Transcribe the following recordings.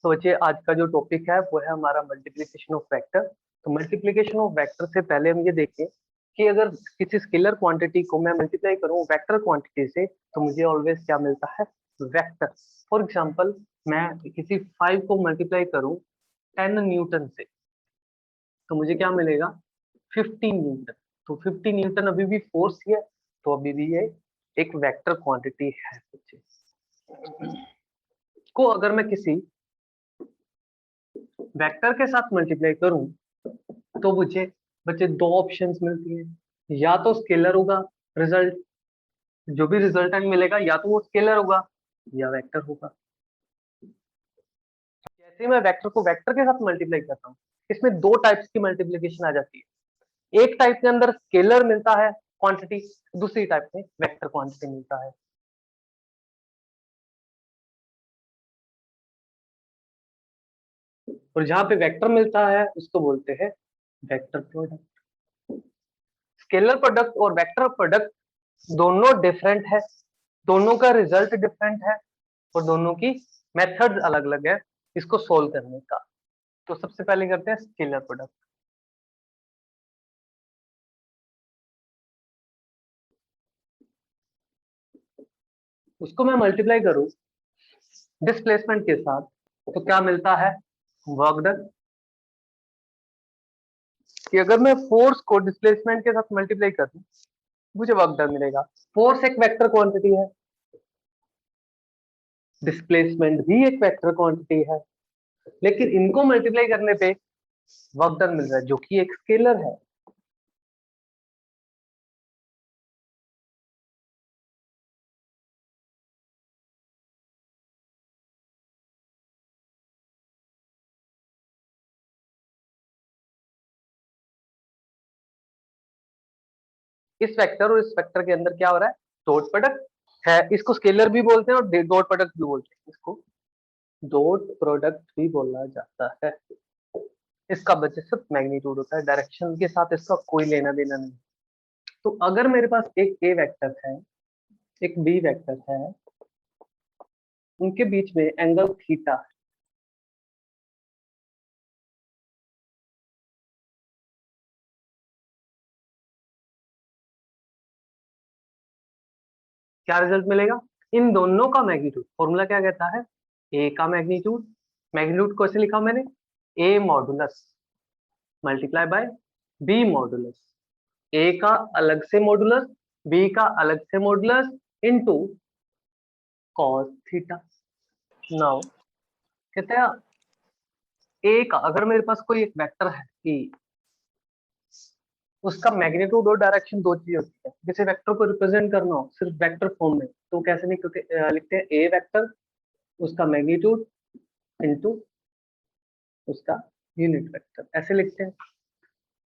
तो बच्चे आज का जो टॉपिक है वो है हमारा मल्टीप्लिकेशन ऑफ वेक्टर। तो मल्टीप्लिकेशन ऑफ वेक्टर से पहले हम ये देखें कि अगर किसी स्केलर क्वांटिटी को मैं मल्टीप्लाई करूं वेक्टर क्वांटिटी से तो मुझे ऑलवेज क्या मिलता है, वेक्टर। फॉर एग्जांपल मैं किसी 5 को मल्टीप्लाई करूं 10 न्यूटन से तो मुझे क्या मिलेगा, 15 न्यूटन। तो 15 न्यूटन अभी भी फोर्स ही है, तो अभी भी ये एक वेक्टर क्वांटिटी है बच्चे। को अगर मैं किसी वेक्टर के साथ मल्टीप्लाई करूं तो मुझे बच्चे दो ऑप्शंस मिलती हैं, या तो स्केलर होगा रिजल्ट, जो भी रिजल्टेंट मिलेगा या तो वो स्केलर होगा या वेक्टर होगा। जैसे मैं वेक्टर को वेक्टर के साथ मल्टीप्लाई करता हूँ, इसमें दो टाइप्स की मल्टीप्लिकेशन आ जाती है। एक टाइप के अंदर स्केलर मिलता है क्वांटिटी, दूसरी टाइप में वेक्टर क्वांटिटी मिलता है। और जहां पे वेक्टर मिलता है उसको बोलते हैं वेक्टर प्रोडक्ट। स्केलर प्रोडक्ट और वेक्टर प्रोडक्ट दोनों डिफरेंट है, दोनों का रिजल्ट डिफरेंट है और दोनों की मेथड्स अलग अलग है इसको सोल्व करने का। तो सबसे पहले करते हैं स्केलर प्रोडक्ट। उसको मैं मल्टीप्लाई करूं डिस्प्लेसमेंट के साथ तो क्या मिलता है, वर्क डन। कि अगर मैं फोर्स को डिस्प्लेसमेंट के साथ मल्टीप्लाई कर दूं मुझे वर्क डन मिलेगा। फोर्स एक वेक्टर क्वांटिटी है, डिस्प्लेसमेंट भी एक वेक्टर क्वांटिटी है, लेकिन इनको मल्टीप्लाई करने पे वर्क डन मिल रहा है जो कि एक स्केलर है। इस वेक्टर और इस वेक्टर के अंदर क्या हो रहा है, डॉट प्रोडक्ट है। इसको स्केलर भी बोलते हैं और डॉट प्रोडक्ट भी बोलते हैं, इसको डॉट प्रोडक्ट भी बोला जाता है। इसका बच्चे सिर्फ मैग्नीट्यूड होता है, डायरेक्शन के साथ इसका कोई लेना देना नहीं। तो अगर मेरे पास एक ए वेक्टर है एक बी वेक्टर है, उनके बीच में एंगल थीटा, क्या रिजल्ट मिलेगा, इन दोनों का मैग्नीट्यूड। फॉर्मूला क्या कहता है, ए का मैग्नीट्यूड, मैग्नीट्यूड को ऐसे लिखा मैंने a modulus multiply by b modulus. A का अलग से मॉडुलस, बी का अलग से modulus into cos theta. Now कहते हैं ए का अगर मेरे पास कोई एक वेक्टर है कि उसका मैग्नीट्यूड और डायरेक्शन दो चीज होती है, किसी वेक्टर को रिप्रेजेंट करना हो सिर्फ वेक्टर फॉर्म में तो कैसे नहीं, क्योंकि लिखते हैं ए वेक्टर उसका मैग्नीट्यूड इनटू उसका यूनिट वेक्टर, ऐसे लिखते हैं।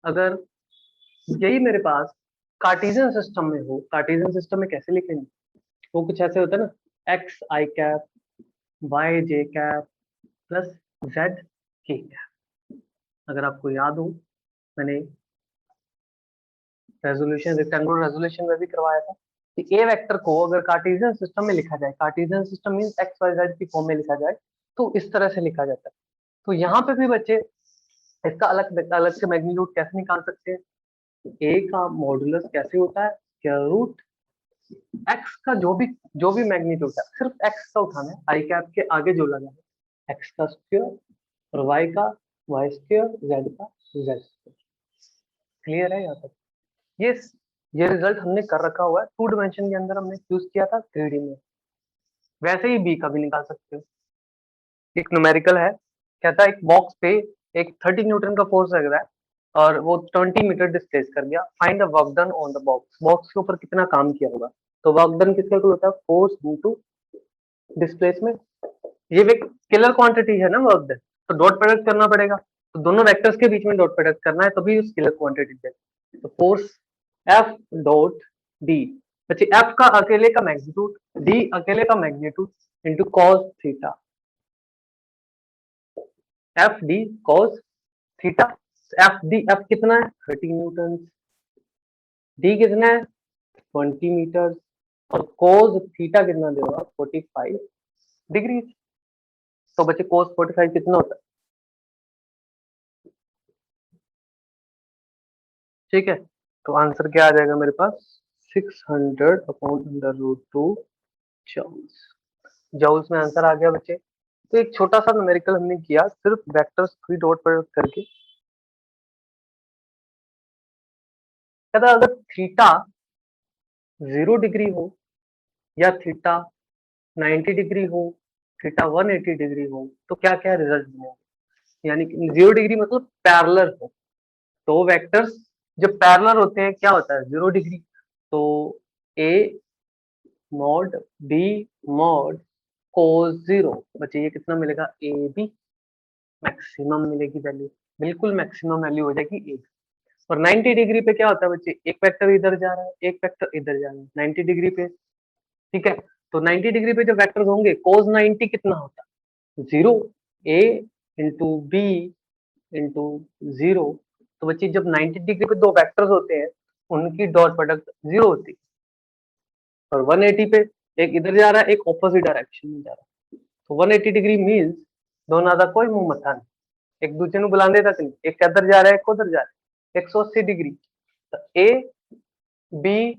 अगर यही मेरे पास कार्टेशियन सिस्टम में हो, कार्टेशियन सिस्टम में कैसे लिखेंगे, वो कुछ ऐसे होता है ना, x I cap Y J cap plus Z K cap. अगर आपको याद हो मैंने रेजोल्यूशन रेक्टेंगुलर रेजोल्यूशन में भी करवाया था कि ए वेक्टर को अगर कार्टेशियन सिस्टम में लिखा जाए, Cartesian system means X Y Z की फॉर्म में लिखा जाए तो इस तरह से लिखा जाता है। तो यहाँ पे भी बच्चे इसका अलग अलग से मैग्नीट्यूड कैसे निकाल सकते हैं, ए का मॉडुलस कैसे होता है, स्क्वायर रूट एक्स का जो भी मैग्नीट्यूड है सिर्फ एक्स का उठाना है, आई कैप के आगे जो लगा है एक्स का स्क्वायर और वाई का वाई स्क्वायर, जेड का जेड स्क्वायर। क्लियर है यहाँ तक। ये ये रिजल्ट हमने कर रखा हुआ है, 2 डायमेंशन के अंदर हमने यूज किया था 3D में। वैसे ही बी का भी निकाल सकते हो। एक न्यूमेरिकल है, कहता है एक बॉक्स पे एक 30 न्यूटन का फोर्स लग रहा है और वो 20 मीटर डिस्प्लेस कर गया। Find the work done on the box, box के ऊपर कितना काम किया होगा। तो वर्क डन किसका इक्वल होता है, फोर्स इनटू डिस्प्लेसमेंट। ये एक स्केलर क्वांटिटी है ना वर्क डन, तो डॉट प्रोडक्ट करना पड़ेगा। तो दोनों वेक्टर्स के बीच में डॉट प्रोडक्ट करना है तभी स्केलर क्वांटिटी है। तो फोर्स एफ डॉट डी, बच्चे एफ का अकेले का मैग्नीट्यूड, डी अकेले का magnitude into cos theta, F D cos theta. F D F कितना है 30 न्यूटन, डी कितना है 20 मीटर और कोस थीटा कितना दे रहा 45 डिग्री। तो बच्चे cos 45 कितना होता है? ठीक है, तो आंसर क्या आ जाएगा मेरे पास 600 upon under root 2 joules. Joules में आंसर आ गया बच्चे। तो एक छोटा सा न्यूमेरिकल हमने किया सिर्फ वेक्टर्स की डॉट प्रोडक्ट करके। कहता अगर थीटा 0 डिग्री हो या थीटा 90 डिग्री हो, थीटा 180 डिग्री हो, तो क्या क्या रिजल्ट बनेगा। यानी कि 0 डिग्री मतलब पैरेलल हो, तो वेक्टर्स जब पैरेलल होते हैं क्या होता है 0 डिग्री, तो ए मॉड बी मॉड कोस 0 बच्चे ये कितना मिलेगा ए बी, मैक्सिमम मिलेगी वैल्यू, बिल्कुल मैक्सिमम वैल्यू हो जाएगी ए। और 90 डिग्री पे क्या होता है बच्चे, एक वेक्टर इधर जा रहा है एक वेक्टर इधर जा रहा है 90 डिग्री पे। ठीक है, तो 90 डिग्री पे जो वेक्टर्स होंगे कोस 90 कितना होता है 0, ए इंटू बी इंटू 0। तो बच्चे जब 90 डिग्री पे दो वेक्टर्स होते हैं उनकी डॉट प्रोडक्ट 0 होती है। और 180 पे एक इधर जा रहा है एक ऑपोजिट डायरेक्शन में जा रहा है, तो 180 डिग्री मीन्स दोनों का कोई मुंह मथा नहीं, एक दूसरे को बुलाने तक नहीं, एक किधर जा रहा है एक उधर जा रहा है 180 डिग्री। तो ए बी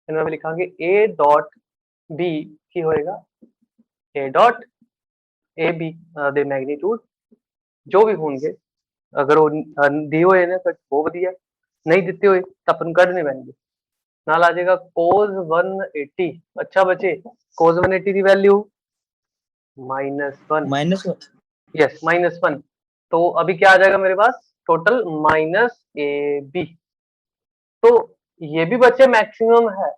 इन्होंने लिखांगे ए डॉट बी की होएगा A dot A B the magnitude जो भी होंगे, अगर वो दिए हुए हैं ना तो वो बढ़िया, नहीं देते हुए तो अपन कर नहीं पाएंगे। नाल आ जाएगा cos 180। अच्छा बचे cos 180 की वैल्यू -1, -1। यस -1। तो अभी क्या आ जाएगा मेरे पास टोटल माइनस ए बी। तो ये भी बच्चे मैक्सिमम है,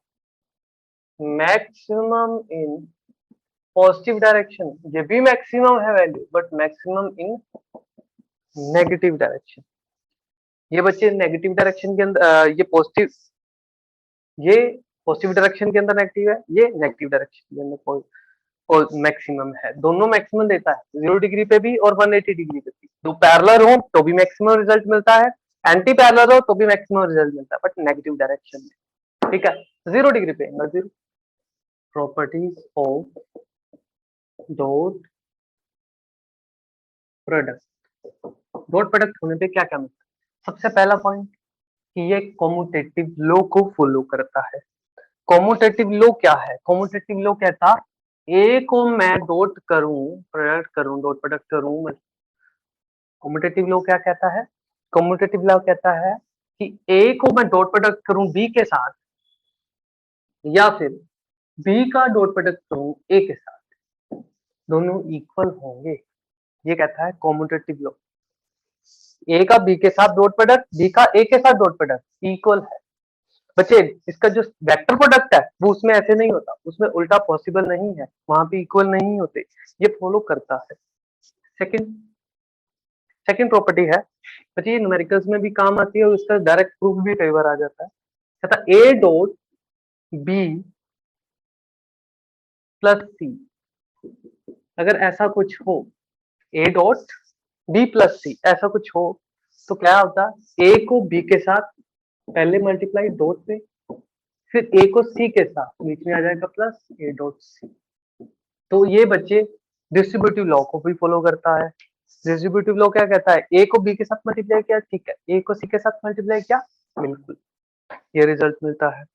मैक्सिमम इन पॉजिटिव डायरेक्शन, ये भी मैक्सिमम है value but maximum in negative direction. ये बच्चे नेगेटिव डायरेक्शन के अंदर ये पॉजिटिव डायरेक्शन के अंदर नेगेटिव है, ये नेगेटिव डायरेक्शन के अंदर मैक्सिमम है। दोनों मैक्सिमम देता है 0 डिग्री पे भी और 180 डिग्री पे भी। दो पैरेलल हो तो भी मैक्सिमम रिजल्ट मिलता है, एंटी पैरेलल हो तो भी मैक्सिमम रिजल्ट मिलता है बट नेगेटिव डायरेक्शन में। ठीक है, 0 डिग्री पे angle 0। Properties of dot product, dot product होने पे क्या क्या मिलता है। सबसे पहला पॉइंट कि ये कॉम्यूटेटिव लॉ को फॉलो करता है। कॉम्यूटेटिव लॉ क्या है, कॉम्यूटेटिव लॉ कहता ए को मैं डॉट करूं प्रोडक्ट करूं डॉट प्रोडक्ट करूं। कॉम्यूटेटिव लॉ क्या कहता है, कॉम्यूटेटिव लॉ कहता है कि ए को मैं डॉट प्रोडक्ट करूं बी के साथ या फिर बी का डॉट प्रोडक्ट करूं ए के साथ, दोनों इक्वल होंगे। ये कहता है कॉम्यूटेटिव लॉ। ए का बी के साथ डॉट प्रोडक्ट, बी का ए के साथ डॉट प्रोडक्ट इक्वल है। बच्चे इसका जो वेक्टर प्रोडक्ट है वो उसमें ऐसे नहीं होता, उसमें उल्टा पॉसिबल नहीं है, वहां पे इक्वल नहीं होते, ये फॉलो करता है। सेकंड सेकंड प्रॉपर्टी है बच्चे, ये न्यूमेरिकल्स में भी काम आती है और इसका डायरेक्ट प्रूफ भी कई बार आ जाता है। कहता ए डॉट बी प्लस सी, अगर ऐसा कुछ हो ए डॉट बी प्लस सी ऐसा कुछ हो तो क्या होता है ए को बी के साथ पहले मल्टीप्लाई डॉट पे, फिर ए को सी के साथ बीच में आ जाएगा प्लस ए डॉट सी। तो ये बच्चे डिस्ट्रीब्यूटिव लॉ को भी फॉलो करता है। डिस्ट्रीब्यूटिव लॉ क्या कहता है, ए को बी के साथ मल्टीप्लाई किया ठीक है, ए को सी के साथ मल्टीप्लाई किया बिल्कुल, ये रिजल्ट मिलता है।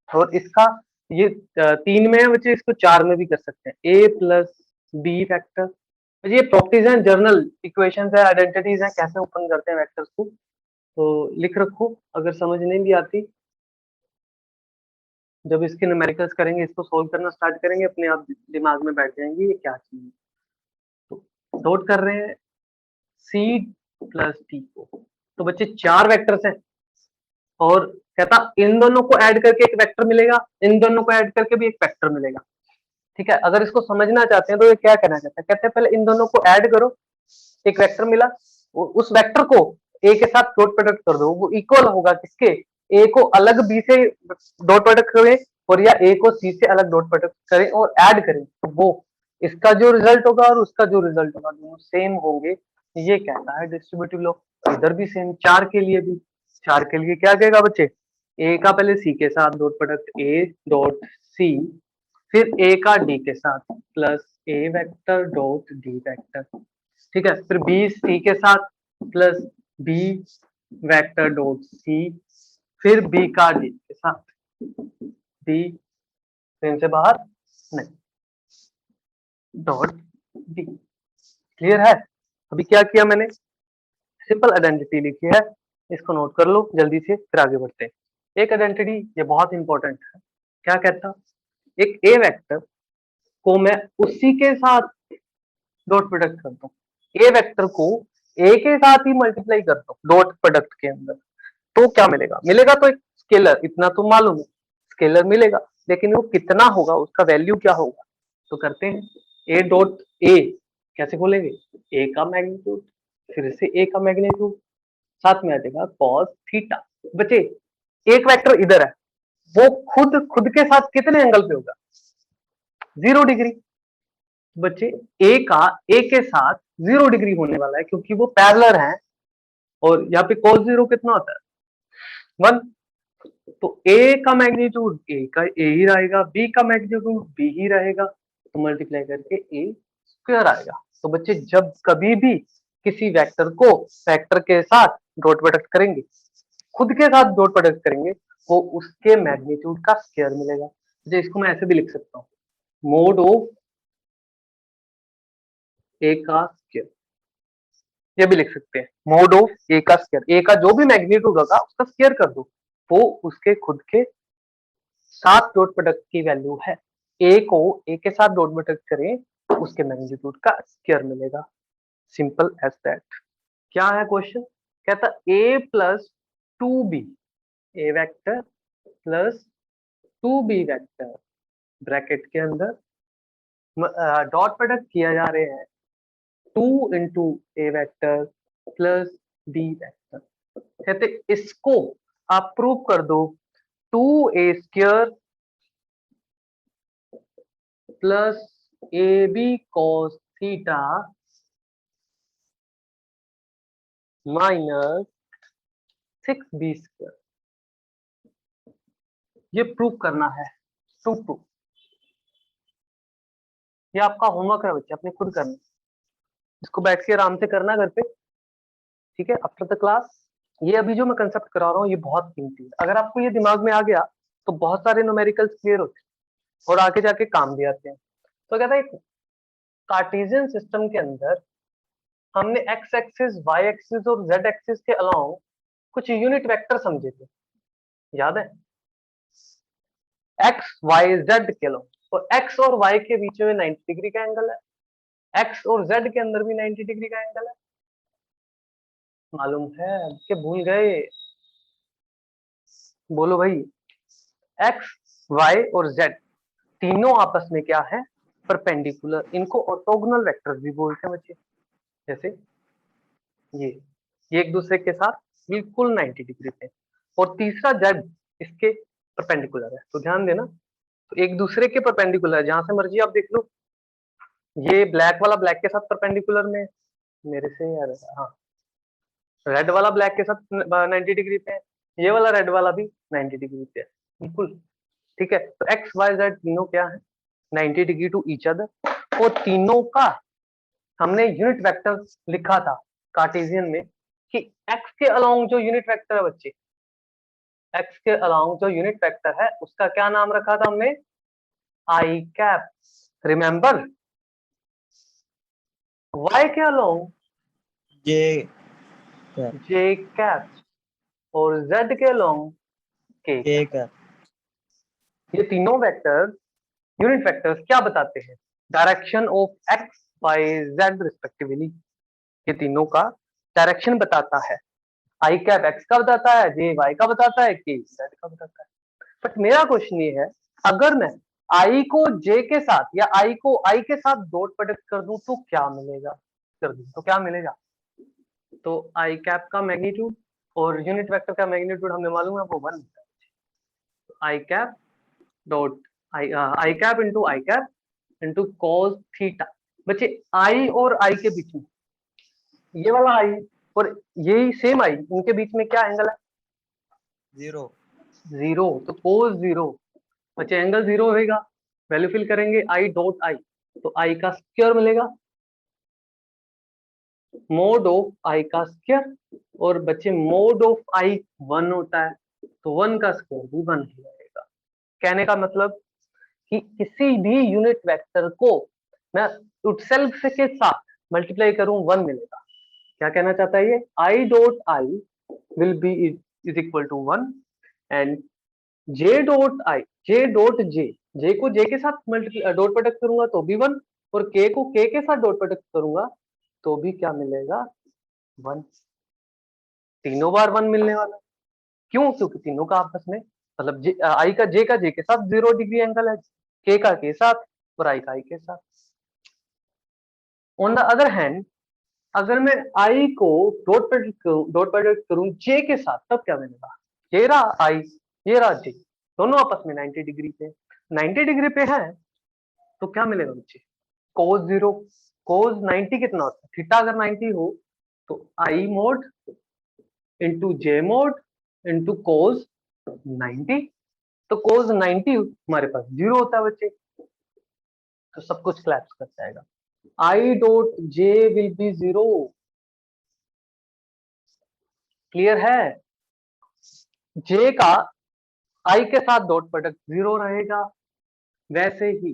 और इसका ये 3 में है बच्चे, इसको 4 में भी कर सकते हैं, ए प्लस बी फैक्टर। ये प्रॉपर्टीज हैं, जर्नल इक्वेशंस है, आइडेंटिटीज हैं, कैसे ओपन करते हैं वेक्टर्स को, तो लिख रखो अगर समझ नहीं भी आती। जब इसके न्यूमेरिकल्स करेंगे, इसको सोल्व करना स्टार्ट करेंगे, अपने आप दिमाग में बैठ जाएंगे ये क्या चीज है। तो नोट कर रहे हैं सी प्लस टी को, तो बच्चे 4 वेक्टर्स हैं और कहता इन दोनों को ऐड करके एक वेक्टर मिलेगा, इन दोनों को ऐड करके भी एक वेक्टर मिलेगा। ठीक है, अगर इसको समझना चाहते हैं तो ये क्या करना चाहते हैं, कहते हैं पहले इन दोनों को ऐड करो, एक वेक्टर मिला, उस वेक्टर को ए के साथ डॉट प्रोडक्ट कर दो, वो इक्वल होगा किसके, ए को अलग बी से डॉट प्रोडक्ट करें और या ए को सी से अलग डॉट प्रोडक्ट करें और ऐड करें, तो वो इसका जो रिजल्ट होगा और उसका जो रिजल्ट होगा दोनों सेम होंगे। ये कहता है डिस्ट्रीब्यूटिव लॉ। इधर भी सेम, 4 के लिए भी, 4 के लिए क्या कहेगा बच्चे, ए का पहले सी के साथ dot product A dot C, फिर a का d के साथ plus a vector dot d vector, ठीक है। फिर b c के साथ plus b vector dot c, फिर b का d के साथ d से बाहर नहीं डॉट d। क्लियर है? अभी क्या किया मैंने, सिंपल आइडेंटिटी लिखी है, इसको नोट कर लो जल्दी से, फिर आगे बढ़ते हैं। एक आइडेंटिटी ये बहुत इंपॉर्टेंट है, क्या कहता, एक ए वेक्टर को मैं उसी के साथ डॉट प्रोडक्ट करता हूँ, ए वेक्टर को ए के साथ ही मल्टीप्लाई करता हूँ डॉट प्रोडक्ट के अंदर, तो क्या मिलेगा, मिलेगा तो एक स्केलर, इतना तो मालूम है स्केलर मिलेगा, लेकिन वो कितना होगा, उसका वैल्यू क्या होगा। तो करते हैं, ए डॉट ए कैसे खोलेंगे, ए का मैग्नीट्यूड, फिर से ए का मैग्नीट्यूड, साथ में आ जाएगा कॉस थीटा। बच्चे एक वेक्टर इधर है, वो खुद के साथ कितने एंगल पे होगा, 0 डिग्री। बच्चे ए का ए के साथ 0 डिग्री होने वाला है, क्योंकि वो पैरेलल है, और यहाँ पे cos 0 कितना होता है 1, तो ए का मैग्नीट्यूड ए का ए ही रहेगा, बी का मैग्नीट्यूड बी ही रहेगा, तो मल्टीप्लाई करके ए स्क्वायर आएगा। तो बच्चे जब कभी भी किसी वेक्टर को वेक्टर के साथ डॉट प्रोडक्ट करेंगे, खुद के साथ डॉट प्रोडक्ट करेंगे, वो उसके मैग्नीट्यूड का स्क्वायर मिलेगा। जो इसको मैं ऐसे भी लिख सकता हूँ, मोड ऑफ ए का स्क्वायर, ये भी लिख सकते हैं, मोड ऑफ ए का स्क्वायर, ए का जो भी मैग्नीट्यूड होगा उसका स्क्वायर कर दो, वो उसके खुद के साथ डॉट प्रोडक्ट की वैल्यू है। ए को ए के साथ डॉट प्रोडक्ट करें तो उसके मैग्नीट्यूड का स्क्वायर मिलेगा, सिंपल एज दैट। क्या है क्वेश्चन, कहता a plus 2b, a vector plus 2b vector bracket के अंदर डॉट प्रोडक्ट किया जा रहे हैं 2 into a vector plus b vector, कहते इसको आप प्रूव कर दो 2a square plus a b cos theta minus 6b square, ये प्रूव करना है, टू। ये आपका होमवर्क है बच्चे, अपने खुद करना, इसको बैठ के आराम से करना घर पे, ठीक है, आफ्टर द क्लास। ये अभी जो मैं कंसेप्ट करा रहा हूँ ये बहुत कीमती है, अगर आपको ये दिमाग में आ गया तो बहुत सारे न्यूमेरिकल्स क्लियर होते हैं और आगे जाके काम भी आते हैं। तो कहता है कार्टेशियन सिस्टम के अंदर हमने एक्स एक्सिस, वाई एक्सिस और जेड एक्सिस के अलावा कुछ यूनिट वेक्टर समझे थे, याद है, एक्स वाई जेड के अलावा, और एक्स और वाई के बीच में 90 डिग्री का एंगल है, एक्स और जेड के अंदर भी 90 डिग्री का एंगल है, मालूम है कि भूल गए, बोलो भाई। एक्स वाई और जेड तीनों आपस में क्या है, परपेंडिकुलर, इनको ऑर्थोगोनल वेक्टर भी बोलते हैं बच्चे, जैसे ये एक दूसरे के साथ बिल्कुल 90 डिग्री पे, और तीसरा जेड इसके परपेंडिकुलर है, तो ध्यान देना, तो एक दूसरे के परपेंडिकुलर है, जहां से मर्जी आप देख लो, ये ब्लैक वाला ब्लैक के साथ परपेंडिकुलर में, मेरे से यार, हाँ, रेड वाला ब्लैक के साथ 90 डिग्री पे है, ये वाला रेड वाला भी 90 डिग्री पे है, बिल्कुल ठीक है। तो एक्स वाई जेड तीनों क्या है, 90 डिग्री टू ईच अदर, और तीनों का हमने यूनिट वेक्टर लिखा था कार्टेशियन में कि एक्स के अलोंग जो यूनिट वेक्टर है बच्चे, एक्स के अलोंग जो यूनिट वेक्टर है उसका क्या नाम रखा था हमने, आई कैप, रिमेंबर। वाई के अलोंग जे जे कैप, और जेड के अलोंग के कैप। ये तीनों वेक्टर यूनिट वेक्टर्स क्या बताते हैं, direction of X Y Z respectively, ये तीनों का डायरेक्शन बताता है, आई कैप एक्स का बताता है, जे वाई का बताता है, के जेड का बताता है। बट मेरा क्वेश्चन ये है, अगर मैं आई को जे के साथ या आई को आई के साथ डॉट प्रोडक्ट कर दूं तो क्या मिलेगा, कर दूं तो क्या मिलेगा, तो आई कैप का मैग्नीट्यूड और यूनिट वेक्टर का मैग्नीट्यूड हमें मालूम है वो 1 है, i cap dot i cap into i cap into cos theta. बच्चे आई और आई के बीच में ये वाला आई और यही सेम आई, इनके बीच में क्या एंगल है, 0, जीरो, तो कोस 0, बच्चे एंगल 0 होगा, वैल्यू फिल करेंगे आई डॉट आई, तो आई का स्क्वायर मिलेगा, मोड ऑफ आई का स्क्वायर, और बच्चे मोड ऑफ आई 1 होता है, तो 1 का स्क्वायर भी 1 ही रहेगा। कहने का मतलब कि किसी भी यूनिट वेक्टर को मैं सेल्फ के साथ मल्टीप्लाई करूं 1 मिलेगा। क्या कहना चाहता है ये, i dot i will be is equal to 1 and j dot i, j dot j, j को जे के साथ मल्टीप्लाई डॉट प्रोडक्ट करूंगा तो भी 1, और के को के साथ डॉट प्रोडक्ट करूंगा तो भी क्या मिलेगा, 1। तीनों बार 1 मिलने वाला। क्यों? क्योंकि तीनों का आपस में मतलब आई का जे के साथ 0 डिग्री एंगल है, के का के साथ और आई का आई के साथ। ऑन द अदर हैंड अगर मैं आई को डॉट प्रोडक्ट करूं जे के साथ, तब क्या मिलेगा, ये रहा आई, ये रहा जे, दोनों आपस में 90 डिग्री पे, 90 डिग्री पे है, तो क्या मिलेगा बच्चे, कोस 0। कोस 90 कितना होता है, थीटा अगर 90 हो तो आई मोड इंटू जे मोड इंटू कोस 90, तो कोस 90 हमारे पास 0 होता है बच्चे, तो सब कुछ क्लैप्स कर जाएगा। I dot J will be 0, clear है। जे का आई के साथ डॉट प्रोडक्ट 0 रहेगा, वैसे ही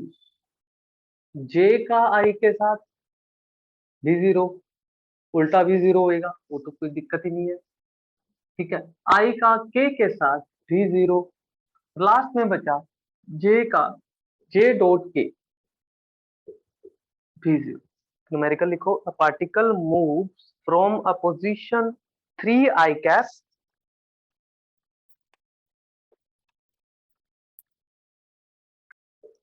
जे का आई के साथ भी 0, उल्टा भी 0 होएगा, वो तो कोई दिक्कत ही नहीं है, ठीक है। आई का के साथ भी 0, लास्ट में बचा जे का जे डॉट के भी 0। न्यूमेरिकल लिखो, a particle moves from a position 3 I cap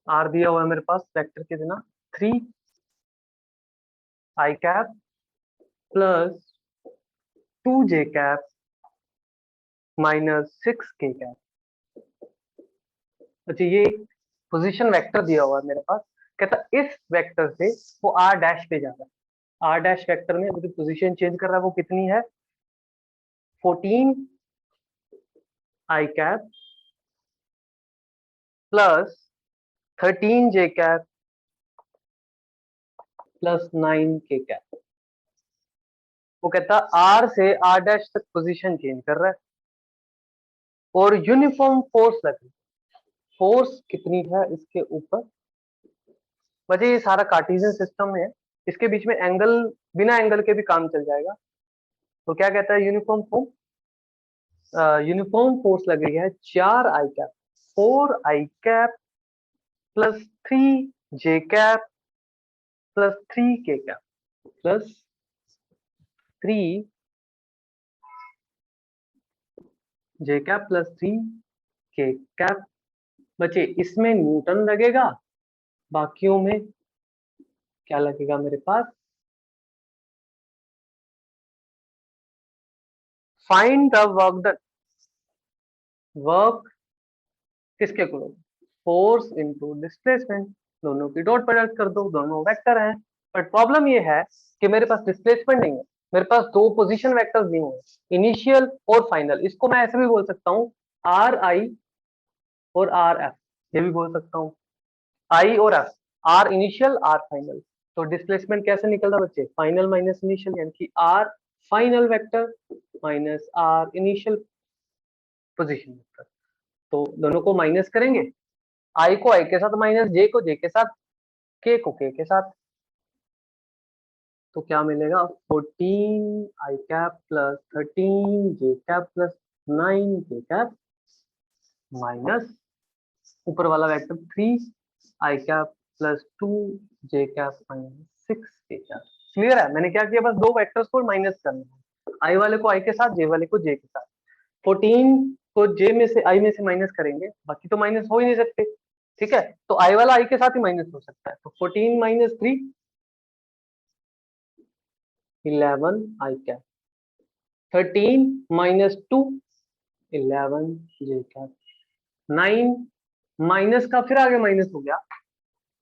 R दिया हुआ है मेरे पास वेक्टर कितना 3 I cap plus 2 J cap minus 6 K cap. अच्छा, ये पोजीशन वेक्टर दिया हुआ है मेरे पास, कहता इस वेक्टर से वो आर डैश पे जाता है, आर डैश वेक्टर में जो पोजीशन चेंज कर रहा है वो कितनी है, 14 आई कैप प्लस 13 जे कैप प्लस 9 के कैप। वो कहता आर से आर डैश तक पोजीशन चेंज कर रहा है और यूनिफॉर्म फोर्स लग रही है, फोर्स कितनी है इसके ऊपर, वजह ये सारा कार्टेशियन सिस्टम है, इसके बीच में एंगल, बिना एंगल के भी काम चल जाएगा। तो क्या कहता है, यूनिफॉर्म फोर्स लग रही है 4 आई कैप, 4 आई कैप प्लस 3 जे कैप प्लस 3 के कैप प्लस 3 जे कैप प्लस 3 के कैप। बचे इसमें न्यूटन लगेगा, बाकियों में क्या लगेगा मेरे पास, find the work done, work किसके अकॉर्डिंग, फोर्स इनटू डिस्प्लेसमेंट, दोनों की डॉट प्रोडक्ट कर दो, दोनों वेक्टर हैं। बट प्रॉब्लम ये है कि मेरे पास डिस्प्लेसमेंट नहीं है, मेरे पास दो पोजीशन वेक्टर्स नहीं हुए, इनिशियल और फाइनल। इसको मैं ऐसे भी बोल सकता हूँ आर आई और आर एफ, ये भी बोल सकता हूँ आई और F, R initial R final. तो डिस्प्लेसमेंट कैसे निकलता बच्चे, फाइनल माइनस इनिशियल, यानी कि R final vector minus R initial position vector. तो दोनों को माइनस करेंगे, आई को आई के साथ माइनस, जे को जे के साथ, के को के साथ, तो क्या मिलेगा 14 आई कैप प्लस 13 जे कैप प्लस 9 के कैप माइनस ऊपर वाला vector 3 I cap plus 2 J cap minus 6 K cap. Clear है, मैंने क्या किया, बस दो वेक्टर्स को माइनस करना है, आई वाले को आई के साथ, जे वाले को जे के साथ। 14 को जे में से आई में से माइनस करेंगे, बाकी तो माइनस हो ही नहीं सकते, ठीक है, तो आई वाला आई के साथ ही माइनस हो सकता है, तो 14 माइनस 3 11 आई कैप, 13 माइनस 2 11 जे कैप, 9 माइनस का फिर आगे माइनस हो गया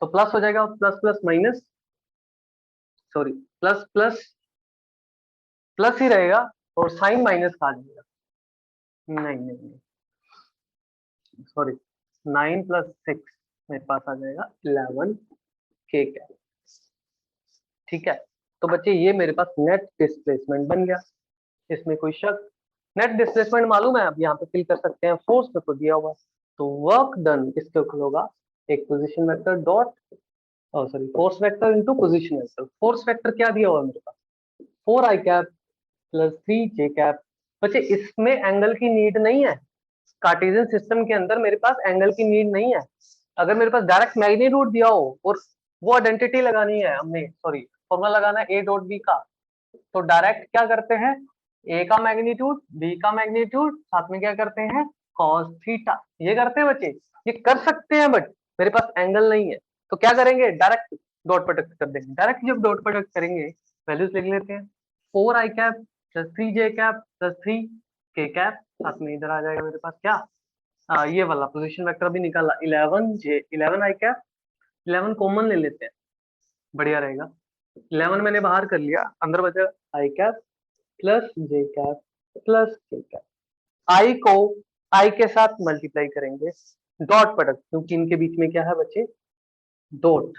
तो प्लस हो जाएगा, plus plus minus, sorry plus plus plus ही रहेगा और साइन माइनस का आ जाएगा, नहीं नहीं नहीं सॉरी, 9 प्लस 6 मेरे पास आ जाएगा 11 के कैप। ठीक है, तो बच्चे ये मेरे पास नेट डिस्प्लेसमेंट बन गया, इसमें कोई शक। नेट डिस्प्लेसमेंट मालूम है, अब यहाँ पे फिल कर सकते हैं, फोर्स पे तो दिया हुआ है, तो वर्क डन इसके ऊपर होगा एक position vector dot sorry force vector into position vector. Force vector क्या दिया हुआ है मेरे पास, 4 आई कैप प्लस 3 जे कैप। बच्चे इसमें एंगल की नीड नहीं है, कार्टेशियन सिस्टम के अंदर मेरे पास एंगल की नीड नहीं है। अगर मेरे पास डायरेक्ट मैग्नीट्यूड दिया हो और वो आइडेंटिटी लगानी है, हमने सॉरी फॉर्मूला लगाना है ए डॉट बी का, तो डायरेक्ट क्या करते हैं, ए का मैग्नीट्यूड बी का मैग्नीट्यूड साथ में क्या करते हैं कॉस थीटा, ये करते हैं बच्चे, ये कर सकते हैं, बट मेरे पास एंगल नहीं है, तो क्या करेंगे डायरेक्ट डॉट प्रोडक्ट कर देंगे। डायरेक्ट जब डॉट प्रोडक्ट करेंगे वैल्यूज लिख लेते हैं, 4 आई कैप प्लस 3 जे कैप प्लस 3 के कैप, साथ में इधर आ जाएगा मेरे पास क्या, ये वाला पोजीशन वेक्टर भी निकाला 11 आई कैप, 11 कॉमन ले लेते हैं, बढ़िया रहेगा। 11 मैंने बाहर कर लिया, अंदर बचा आई कैप प्लस जे कैप प्लस के कैप। आई को आई के साथ मल्टीप्लाई करेंगे डॉट प्रोडक्ट, क्योंकि इनके बीच में क्या है बच्चे डॉट,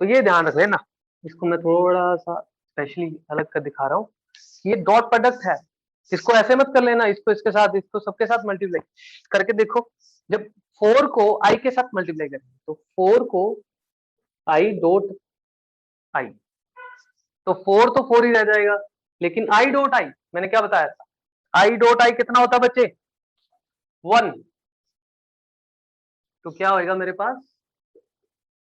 तो ये ध्यान रख लेना, इसको मैं थोड़ा सा स्पेशली अलग कर दिखा रहा हूँ, ये डॉट प्रोडक्ट है, इसको ऐसे मत कर लेना, इसको इसके साथ इसको सबके साथ मल्टीप्लाई करके देखो। जब 4 को आई के साथ मल्टीप्लाई करेंगे तो 4 को आई डॉट आई, तो 4 तो 4 ही रह जाएगा, लेकिन आई डॉट आई मैंने क्या बताया था, आई डॉट आई कितना होता है बच्चे 1, तो क्या होएगा मेरे पास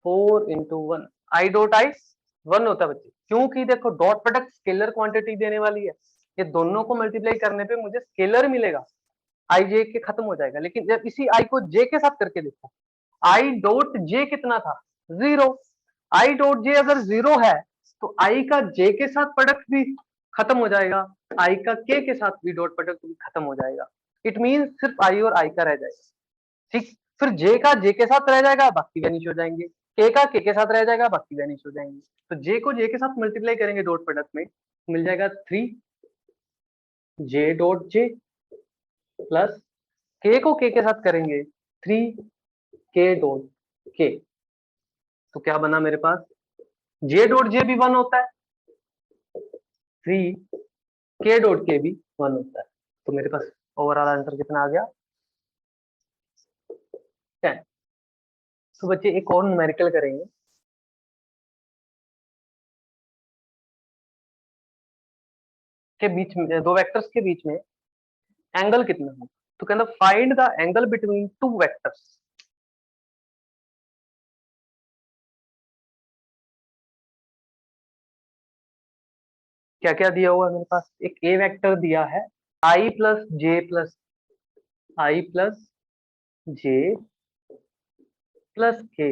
4 इंटू 1, आई डॉट आई 1 होता है बच्चे, क्योंकि देखो डॉट प्रोडक्ट स्केलर क्वांटिटी देने वाली है, ये दोनों को मल्टीप्लाई करने पे मुझे स्केलर मिलेगा, आई जे के खत्म हो जाएगा। लेकिन जब इसी आई को जे के साथ करके देखो, आई डॉट जे कितना था 0, आई डॉट जे अगर 0 है तो आई का जे के साथ प्रोडक्ट भी खत्म हो जाएगा, आई का के साथ भी डॉट प्रोडक्ट भी खत्म हो जाएगा, इट मीन सिर्फ आई और आई का रह जाएगा। ठीक, फिर जे का जे के साथ रह जाएगा, बाकी वैनिश हो जाएंगे, के का के साथ रह जाएगा, बाकी वैनिश हो जाएंगे। तो जे को जे के साथ मल्टीप्लाई करेंगे डॉट प्रोडक्ट में, मिल जाएगा 3 जे डॉट जे प्लस के को के साथ करेंगे 3 के डॉट के, तो क्या बना मेरे पास जे डॉट जे भी 1 होता है, 3 के डॉट के भी 1 होता है, तो मेरे पास ओवरऑल आंसर कितना आ गया 10। तो बच्चे एक और न्यूमेरिकल करेंगे, के बीच में दो वेक्टर्स के बीच में एंगल कितना है, तो कहना find the angle between two vectors. क्या क्या दिया हुआ है मेरे पास, एक ए वेक्टर दिया है आई प्लस जे प्लस आई प्लस जे प्लस के,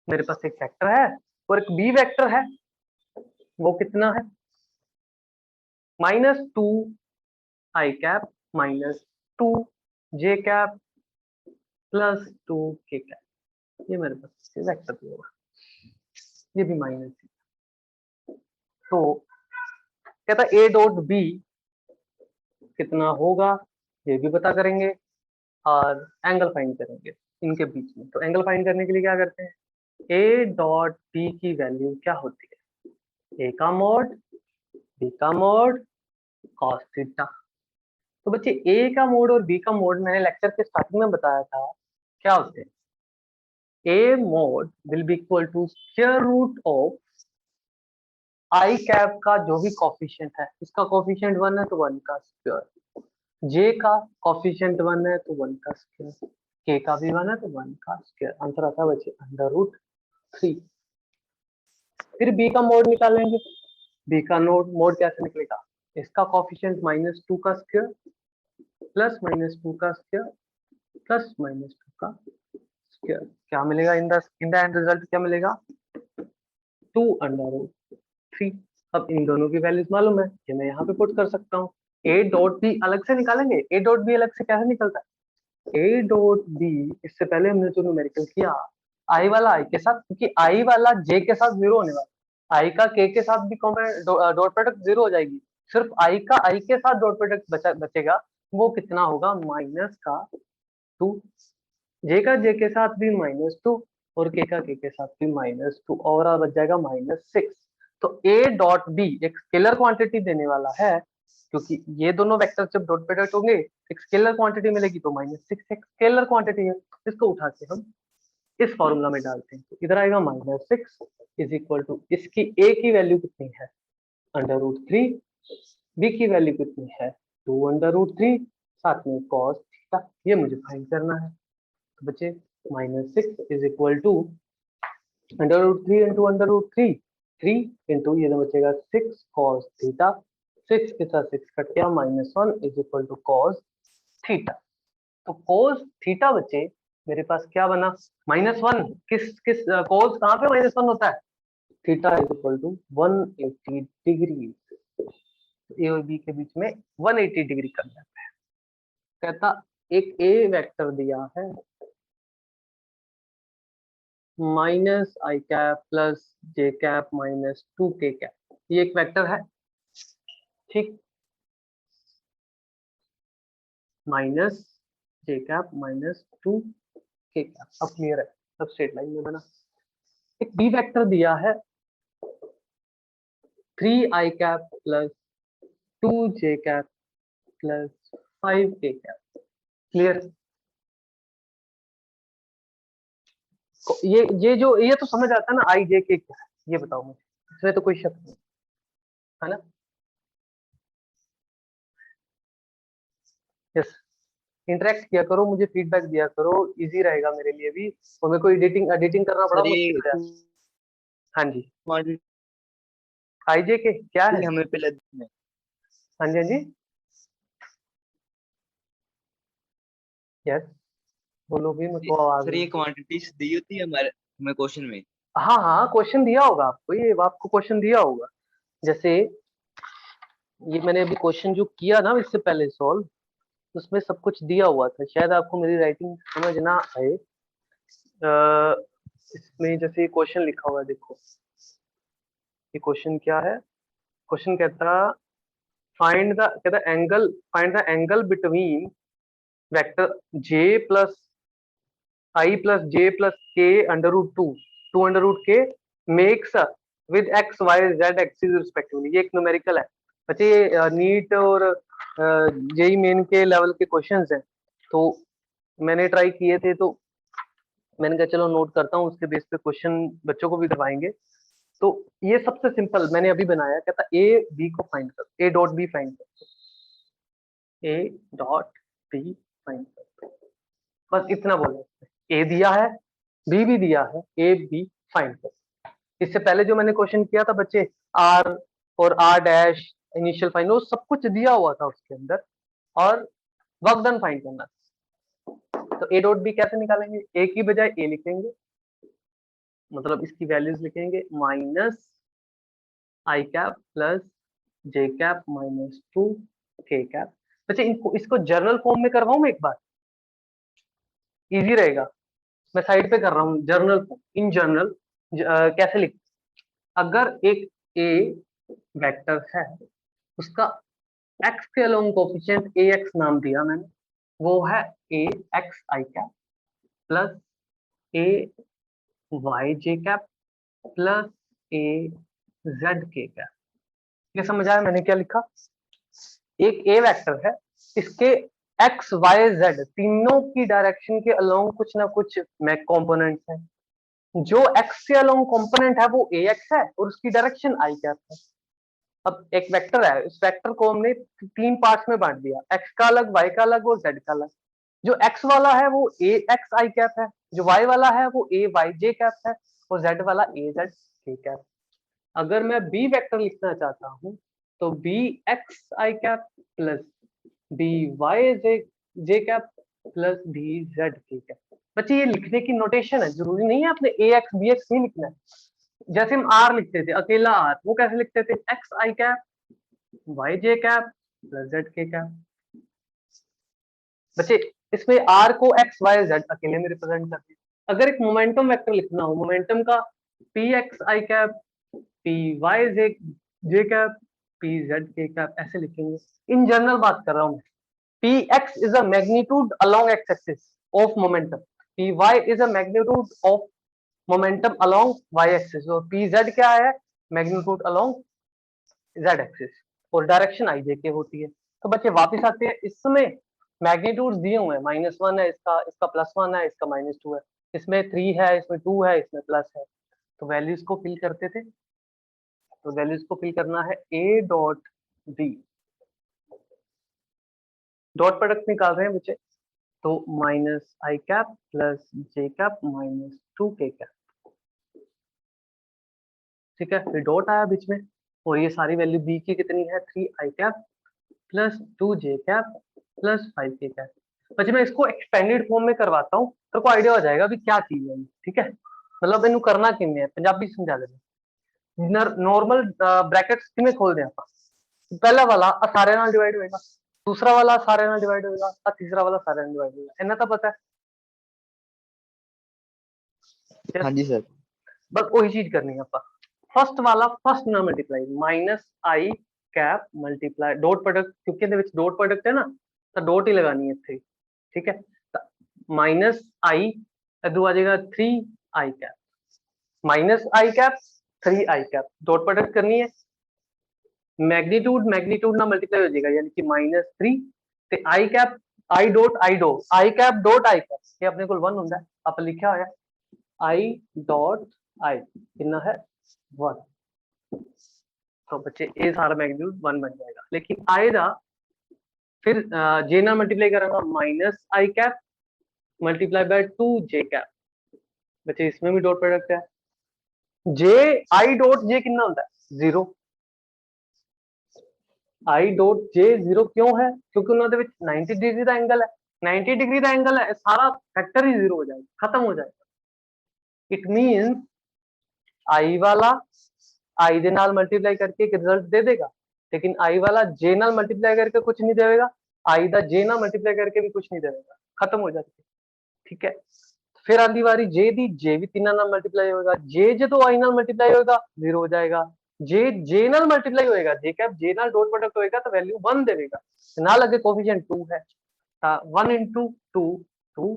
मेरे पास एक वेक्टर है, और एक बी वेक्टर है, वो कितना है -2 आई कैप -2 जे कैप +2 के कैप, ये मेरे पास वेक्टर दिया हुआ, ये भी माइनस, तो कहता ए डॉट बी कितना होगा, ये भी पता करेंगे और एंगल फाइंड करेंगे इनके बीच में। तो एंगल फाइंड करने के लिए क्या करते हैं, ए डॉट बी की वैल्यू क्या होती है, ए का मॉड बी का मॉड कॉस थीटा। तो बच्चे ए का मोड और बी का मोड मैंने लेक्चर के स्टार्टिंग में बताया था, क्या होते हैं, a mod will be equal to square root of i cap का जो भी कॉफिशिएंट है, इसका कॉफिशिएंट 1 है तो 1 का स्क्वायर, जे का कॉफिशिएंट 1 है तो 1 का स्क्वायर, के का भी 1 है तो 1 का स्क्वायर, आंसर आता है बच्चे √3। फिर बी का मोड निकालेंगे, बी का मोड कैसे निकलेगा, इसका कॉफिशिएंट -2 का स्क्वायर प्लस -2 का स्क्वायर प्लस -2 का स्क्वायर, क्या मिलेगा इन द एंड रिजल्ट, क्या मिलेगा 2√3। अब इन दोनों की वैल्यूज मालूम है, ये मैं यहाँ पे पुट कर सकता हूँ, ए डॉट बी अलग से निकालेंगे, ए डॉट बी अलग से कैसे निकलता है, ए डॉट बी इससे पहले हमने जो न्यूमेरिकल किया आई वाला आई के साथ, क्योंकि आई वाला जे के साथ 0 होने वाला, आई का के साथ भी डॉट प्रोडक्ट 0 हो जाएगी, सिर्फ आई का आई के साथ डॉट प्रोडक्ट बचेगा, वो कितना होगा -2, जे का जे के साथ भी -2, और के का के साथ भी -2 और बच जाएगा -6। तो a डॉट b एक स्केलर क्वांटिटी देने वाला है, क्योंकि ये दोनों वेक्टर जब डॉट पे डॉट होंगे एक स्केलर क्वांटिटी मिलेगी, तो -6 एक स्केलर क्वांटिटी है, इसको उठा के हम इस फॉर्मूला में डालते हैं। तो इधर आएगा -6 इज इक्वल टू इसकी a की वैल्यू कितनी है √3, b की वैल्यू कितनी है 2√3, साथ में cos थीटा, ये मुझे फाइंड करना है। तो बचे -6 is equal to √3 into √3, 3 into ये तो बचेगा 6 cos थीटा, 6 के साथ 6 कट गया, -1 is equal to cos theta. तो cos थीटा बचे मेरे पास क्या बना -1, किस cos कहाँ पे -1 होता है, theta is equal to 180 degree. A और बी के बीच में 180 डिग्री कर देते हैं। कहता एक ए वेक्टर दिया है -i cap plus j cap -2k cap, ये एक वेक्टर है, ठीक, -j कैप -2k कैप। अब क्लियर है, सब स्ट्रेट लाइन में बना। एक बी वेक्टर दिया है 3i cap plus 2j cap plus 5k cap. Clear, ये तो समझ आता है ना i j k क्या है, ये बताओ मुझे, इसमें तो कोई शक नहीं है ना। यस, इंटरेक्ट किया करो, मुझे फीडबैक दिया करो, इजी रहेगा मेरे लिए भी, और मेरे को एडिटिंग करना बड़ा सर मुश्किल हो ये जाता है। हाँ जी, क्वांटिटी आई जे के क्या है। हमें पहले हाँ जी हाँ जी, यस बोलो भी, मेरे को आवाज सर नहीं। ये क्वांटिटीज दी होती है हमारे हमें क्वेश्चन में। हाँ हाँ, क्वेश्चन दिया होगा आपको, ये आपको क्वेश्चन दिया होगा। जैसे ये मैंने अभी क्वेश्चन जो किया ना इससे पहले सॉल्व, उसमें सब कुछ दिया हुआ था, शायद आपको मेरी राइटिंग समझ ना आए। इसमें जैसे क्वेश्चन लिखा हुआ है, देखो ये क्वेश्चन क्या है। क्वेश्चन कहता find the angle between vector j plus I plus j plus k √2 2 makes with x y z axis respectively. ये एक न्यूमेरिकल है बच्चे, ये नीट और जेई मेन के लेवल के क्वेश्चंस हैं, तो मैंने ट्राई किए थे, तो मैंने कहा चलो नोट करता हूँ, उसके बेस पे क्वेश्चन बच्चों को भी करवाएंगे। तो ये सबसे सिंपल मैंने अभी बनाया, कहता ए बी को फाइंड कर, ए डॉट बी फाइंड कर, ए डॉट बी फाइंड कर, बस इतना बोला। ए दिया है, बी भी दिया है, ए बी फाइंड कर। इससे पहले जो मैंने क्वेश्चन किया था बच्चे, आर और आर डैश इनिशियल फाइंड, वो सब कुछ दिया हुआ था उसके अंदर, और वर्क डन फाइंड करना। तो ए डॉट बी कैसे निकालेंगे, ए की बजाय ए लिखेंगे, मतलब इसकी वैल्यूज लिखेंगे -i cap plus j cap -2k cap. बच्चे इनको इसको जर्नल फॉर्म में करवाऊं मैं एक बार, इजी रहेगा। मैं साइड पे कर रहा हूँ जर्नल फॉर्म, इन जनरल कैसे लिख, अगर एक ए वेक्टर है, उसका x के अलोंग कोफिशिएंट ax नाम दिया मैंने, वो है a x i cap plus a y j cap plus a z k cap. ये समझ आया मैंने क्या लिखा। एक ए वेक्टर है, इसके एक्स वाई जेड तीनों की डायरेक्शन के अलोंग कुछ ना कुछ मैक कंपोनेंट्स हैं। जो एक्स के अलोंग कंपोनेंट है वो ए एक्स है और उसकी डायरेक्शन आई कैप है। अब एक वेक्टर है, इस वेक्टर को हमने 3 पार्ट्स में बांट दिया, एक्स का अलग, वाई का अलग और जेड का अलग। जो एक्स वाला है वो ए एक्स आई कैप है, जो वाई वाला है वो ए वाई जे कैप है, और जेड वाला ए जेड के कैप। अगर मैं बी वेक्टर लिखना चाहता हूँ तो B x I cap plus B Y J cap plus B Z K cap. बच्चे ये लिखने की नोटेशन है, जरूरी नहीं है आपने ए एक्स बी एक्स ही लिखना है। जैसे हम आर लिखते थे, अकेला आर, वो कैसे लिखते थे, x I cap Y J cap plus Z K cap. बच्चे इसमें आर को एक्स वाई जेड अकेले में रिप्रेजेंट करते हैं। अगर एक मोमेंटम वेक्टर लिखना हो, मोमेंटम का P X I cap P Y J cap P Z K cap ऐसे लिखेंगे। इन जनरल बात कर रहा हूं मैं। P X is a magnitude along X axis of momentum, P Y is a magnitude of momentum along Y axis, और P Z क्या है, मैग्नीट्यूड अलोंग जेड एक्सिस, और डायरेक्शन आई जे के होती है। तो बच्चे वापस आते हैं, इसमें मैग्नीट्यूड दिए हुए हैं, -1 है इसका, इसका +1 है, इसका -2 है, इसमें 3 है, इसमें 2 है, इसमें प्लस है। तो वैल्यूज को फिल करते थे। तो वैल्यूज को फिल करना है A dot B, dot product निकाल रहे हैं बच्चे, तो -i cap plus j cap -2k cap, ठीक है। फिर डॉट आया बीच में, और ये सारी वैल्यू b की कितनी है, 3i cap plus 2j cap plus 5k cap. बच्चे मैं इसको एक्सपेंडेड फॉर्म में करवाता हूँ, तो को आइडिया हो जाएगा भी क्या चीज है, ठीक है। मतलब इनू करना किमें है, पंजाबी समझा दे। नॉर्मल ब्रैकेट्स किमें खोल दें आप, पहला वाला सारे नाल डिवाइड होएगा, दूसरा वाला सारे नाल डिवाइड होएगा, और तीसरा वाला सारे नाल डिवाइड होएगा, इन्ना तो पता है। हाँ जी सर। बस वही चीज करनी है आपका, फर्स्ट वाला फर्स्ट ना multiply -i cap multiply dot product, क्योंकि ਇਹਦੇ ਵਿੱਚ डॉट प्रोडक्ट है ना, तो डॉट ही लगानी है ਇੱਥੇ, ठीक है। -i इधर आ जाएगा 3i cap, -i cap 3i cap, dot product करनी है, मैग्नीट्यूड मैग्नीट्यूड ना मल्टीप्लाई हो जाएगा, यानी कि -3 ਤੇ i cap i dot i cap dot i cap, ये अपने को 1 ਹੁੰਦਾ है, आप लिखा होया i डॉट i कितना है 1। तो बच्चे ये सारा मैग्नीट्यूड 1 बन जाएगा, लेकिन i दा फिर j ना मल्टीप्लाई करूंगा -i cap multiply by 2j cap, बच्चे इसमें भी डॉट प्रोडक्ट है, j i डॉट j कितना होता है 0, i डॉट j 0 क्यों है, क्योंकि उन्होंने विच 90 डिग्री का एंगल है, 90 डिग्री का एंगल है, सारा फैक्टर ही 0 हो जाएगा, खत्म हो जाएगा। इट मींस i वाला i दे नाल मल्टीप्लाई करके एक रिजल्ट दे देगा, लेकिन i वाला j नाल मल्टीप्लाई करके कुछ नहीं देगा, i दा j नाल मल्टीप्लाई करके भी कुछ नहीं देगा, खत्म हो जाती है, ठीक है। फिर आंदी बारी j दी, j भी 3 नाल मल्टीप्लाई होगा, j जो i नाल मल्टीप्लाई होगा 0 हो जाएगा, j नाल मल्टीप्लाई होएगा, j कैप j नाल डॉट प्रोडक्ट होएगा तो वैल्यू 1 देगा, नाल आगे कोफिशिएंट 2 है, 1 into 2 2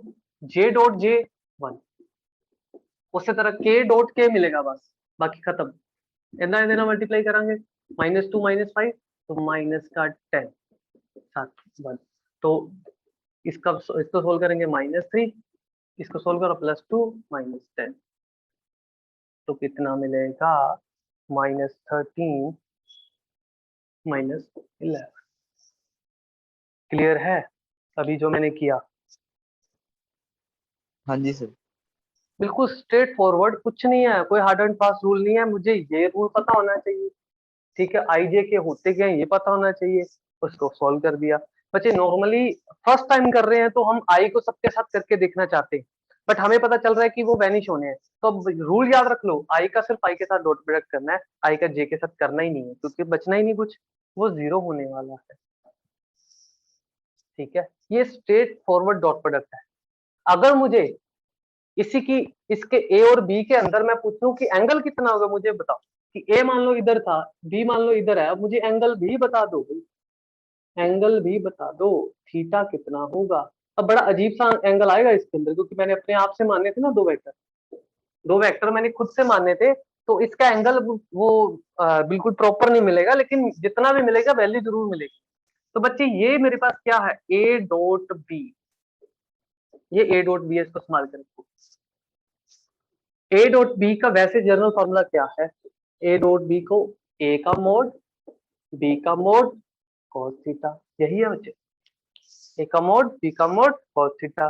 j डॉट j 1, उसी तरह k डॉट k मिलेगा, बस बाकी खत्म। इतना इतना मल्टीप्लाई करेंगे, -2 -5 तो माइनस का 10 7 1, तो इसका इसको सोल्व करेंगे -3, इसको सोल्व करो +2 -10, तो कितना मिलेगा -13 -11। क्लियर है अभी जो मैंने किया? हाँ जी सर। बिल्कुल स्ट्रेट फॉरवर्ड, कुछ नहीं है, कोई हार्ड एंड फास्ट रूल नहीं है, मुझे ये रूल पता होना चाहिए, ठीक है, आई जे के होते क्या है ये पता होना चाहिए, उसको सॉल्व कर दिया। बच्चे नॉर्मली फर्स्ट टाइम कर रहे हैं तो हम आई को सबके साथ करके देखना चाहते हैं, बट हमें पता चल रहा है कि वो वैनिश होने हैं, तो अब रूल याद रख लो, आई का सिर्फ आई के साथ डॉट प्रोडक्ट करना है, आई का जे के साथ करना ही नहीं है, क्योंकि बचना ही नहीं कुछ, वो 0 होने वाला है, ठीक है। ये स्ट्रेट फॉरवर्ड डॉट प्रोडक्ट है। अगर मुझे इसी की इसके ए और बी के अंदर मैं पूछूं कि एंगल कितना होगा, मुझे बताओ कि ए मान लो इधर था, बी मान लो इधर है, अब मुझे एंगल भी बता दो, एंगल भी बता दो, थीटा कितना होगा। अब बड़ा अजीब सा एंगल आएगा इसके अंदर, क्योंकि मैंने अपने आप से माने थे ना दो वेक्टर मैंने खुद से माने थे, तो इसका एंगल वो बिल्कुल प्रॉपर नहीं मिलेगा, लेकिन जितना भी मिलेगा वैल्यू जरूर मिलेगी। तो बच्चे ये मेरे पास क्या है, ए डॉट बी, ये ए डॉट बी है, इसको संभाल कर रखो। ए डॉट बी का वैसे जनरल फॉर्मूला क्या है, ए डॉट बी को ए का मोड बी का मोड cos थीटा, यही है बच्चे, ए का मोड बी का मोड cos थीटा।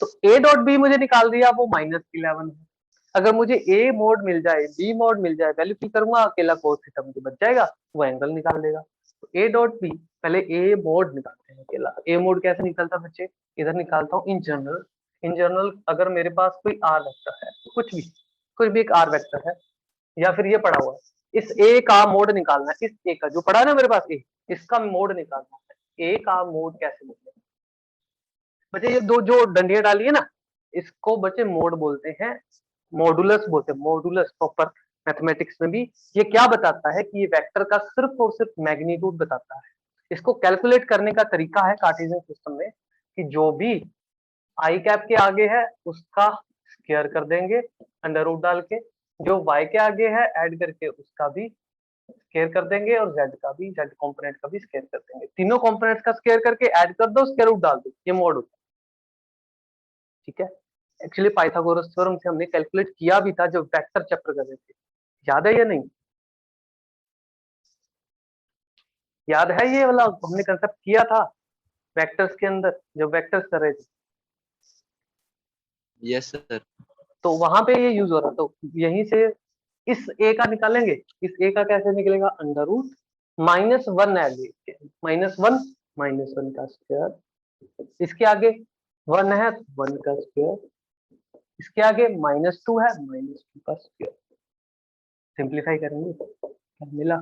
तो ए डॉट बी मुझे निकाल दिया, वो -11 है। अगर मुझे ए मोड मिल जाए, बी मोड मिल जाए, वैल्यू फिल करूंगा, अकेला cos थीटा मुझे बच जाएगा, वो एंगल निकाल देगा। तो ए डॉट बी, पहले ए मोड निकालते हैं अकेला। ए मोड कैसे निकलता है बच्चे, इधर निकालता हूँ इन जनरल। इन जनरल अगर मेरे पास कोई आर वेक्टर है, कुछ भी एक आर वेक्टर है, या फिर ये पड़ा हुआ है, इस ए का मोड निकालना है, इस ए का जो पड़ा है ना मेरे पास ए, इसका मोड निकालना है। ए का मोड कैसे निकलेगा बच्चे, ये दो जो डंडियां डाली है ना, इसको बच्चे मोड बोलते हैं, मॉडुलस बोलते हैं, मॉडुलस प्रॉपर मैथमेटिक्स में भी। ये क्या बताता है कि ये वेक्टर का सिर्फ और सिर्फ मैग्नीट्यूड बताता है। इसको कैलकुलेट करने का तरीका है कार्टेशियन सिस्टम में, कि जो भी आई कैप के आगे है उसका स्क्वायर कर देंगे अंडर रूट डाल के, जो y के आगे है ऐड करके उसका भी स्क्वायर कर देंगे और z का भी, z कंपोनेंट का भी स्क्वायर कर देंगे। तीनों कंपोनेंट्स का स्क्वायर करके ऐड कर दो, स्क्वायर रूट डाल दो, ये मॉड होता है। ठीक है, एक्चुअली पाइथागोरस थ्योरम से हमने कैलकुलेट किया भी था जब वेक्टर चैप्टर कर रहे थे, याद है या नहीं? याद है ये वाला हमने कंसेप्ट किया था वेक्टर्स के अंदर जब वेक्टर्स कर रहे थे, यस सर। तो वहां पे ये यूज हो रहा। तो यहीं से इस a का निकालेंगे, इस a का कैसे निकलेगा, अंडर रूट -1 है, -1 का स्क्वायर, इसके आगे 1 है तो 1 का स्क्वायर, इसके आगे -2 है, -2 का स्क्वायर। सिंप्लीफाई करेंगे क्या मिला,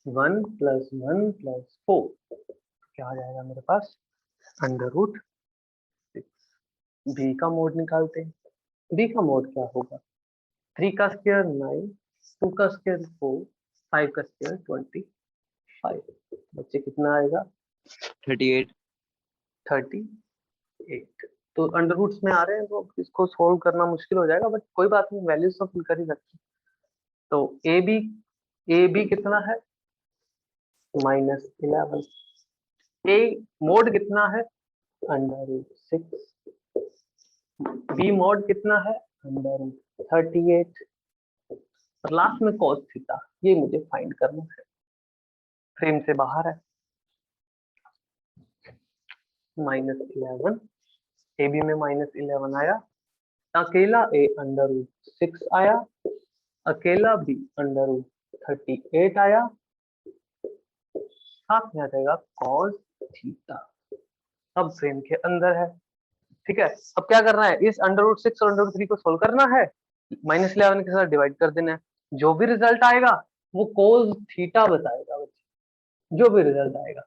1 + 1 + 4, क्या आ जाएगा मेरे पास, अंडर रूट 6। b का मोड निकालते हैं, b का मोड क्या होगा, 3 का स्क्वायर 9, 2 का स्क्वायर 4, 5 का स्क्वायर 25। बच्चे कितना आएगा, 38। 38। तो अंडर रूट्स में आ रहे हैं तो इसको सोल्व करना मुश्किल हो जाएगा, बट कोई बात नहीं, वैल्यूज तो फिल कर ही सकते हैं। तो ए बी कितना है, -11। ए मोड कितना है, अंडर रूट 6। बी मोड कितना है, अंडर रूट 38। और लास्ट में cos थीटा, ये मुझे फाइंड करना है, फ्रेम से बाहर है। -11, ए बी में -11 आया, अकेला ए अंडर रूट 6 आया, अकेला बी अंडर रूट 38 आया, साथ में आ जाएगा cos थीटा, अब फ्रेम के अंदर है। ठीक है, अब क्या करना है, इस अंडर रूट 6 और अंडर रूट 3 को सोल्व करना है, -11 के साथ डिवाइड कर देना है, जो भी रिजल्ट आएगा वो cos थीटा बताएगा, जो भी रिजल्ट आएगा